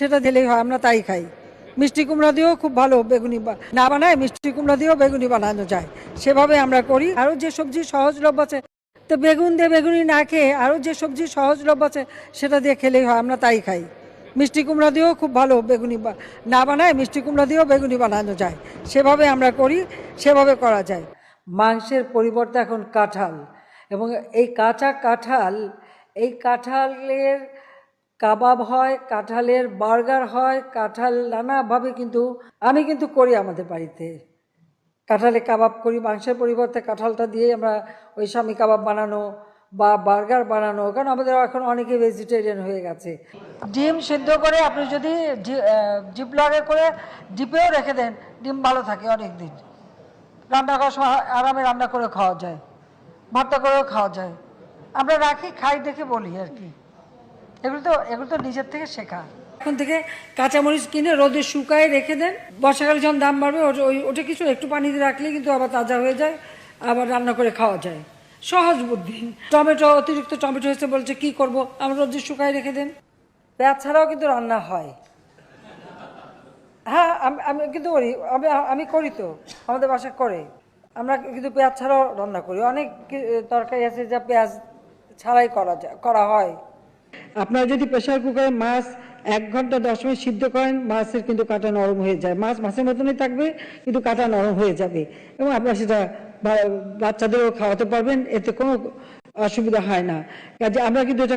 সেটা দিলেই হয়, আমরা তাই খাই। মিষ্টি কুমড়া দিয়েও খুব ভালো বেগুনি না বানায়, মিষ্টি কুমড়া দিয়েও বেগুনি বানানো যায়, সেভাবে আমরা করি। আরও যে সবজি সহজলভ্য আছে, তো বেগুন দিয়ে বেগুনি না খেয়ে আরও যে সবজি সহজলভ্য আছে সেটা দিয়ে খেলেই হয়, আমরা তাই খাই। মিষ্টি কুমড়া দিয়েও খুব ভালো বেগুনি না বানায়, মিষ্টি কুমড়া দিয়েও বেগুনি বানানো যায়, সেভাবে আমরা করি, সেভাবে করা যায়। মাংসের পরিবর্তে এখন কাঁঠাল, এবং এই কাঁচা কাঁঠাল, এই কাঁঠালের কাবাব হয়, কাঁঠালের বার্গার হয়, কাঁঠাল নানাভাবে কিন্তু আমি কিন্তু করি আমাদের বাড়িতে। কাঁঠালে কাবাব করি, মাংসের পরিবর্তে কাঁঠালটা দিয়ে আমরা ওই স্বামী কাবাব বানানো বা বার্গার বানানো, কারণ আমাদের এখন অনেকে ভেজিটেরিয়ান হয়ে গেছে। ডিম সিদ্ধ করে আপনি যদি জিপলগে করে ডিপেও রেখে দেন, ডিম ভালো থাকে অনেক দিন। রান্না করার সময় আরামে রান্না করে খাওয়া যায়, ভর্তা করেও খাওয়া যায়। আমরা রাখি, খাই দেখে বলি আর কি। এগুলো তো নিজের থেকে শেখা। এখন থেকে কাঁচামরিচ কিনে রোদে শুকায় রেখে দেন, বর্ষাকালে যখন দাম বাড়বে ওটা কিছু একটু পানিতে রাখলে কিন্তু আবার তাজা হয়ে যায়, আবার রান্না করে খাওয়া যায়। সহজ বুদ্ধি। টমেটো, অতিরিক্ত টমেটো হয়েছে বলছে কি করব, আমরা রোদে শুকায় রেখে দেন। পেঁয়াজ ছাড়াও কিন্তু রান্না হয়। হ্যাঁ, আমি কিন্তু করি, আমি করি তো, আমাদের বাসা করে। আমরা কিন্তু পেঁয়াজ ছাড়াও রান্না করি। অনেক তরকারি আছে যা পেঁয়াজ ছাড়াই করা হয়। আপনারা যদি প্রেসার কুকারে মাছ 1 ঘন্টা 10 মিনিট সিদ্ধ করেন, মাছের কিন্তু কাঁটা নরম হয়ে যায়। মাছ মাছের মতনই থাকবে, কিন্তু কাঁটা নরম হয়ে যাবে, এবং আপনারা সেটা বাচ্চাদেরও খাওয়াতে পারবেন, এতে কোনো অসুবিধা হয় না। কাজে আমরা কিন্তু এটা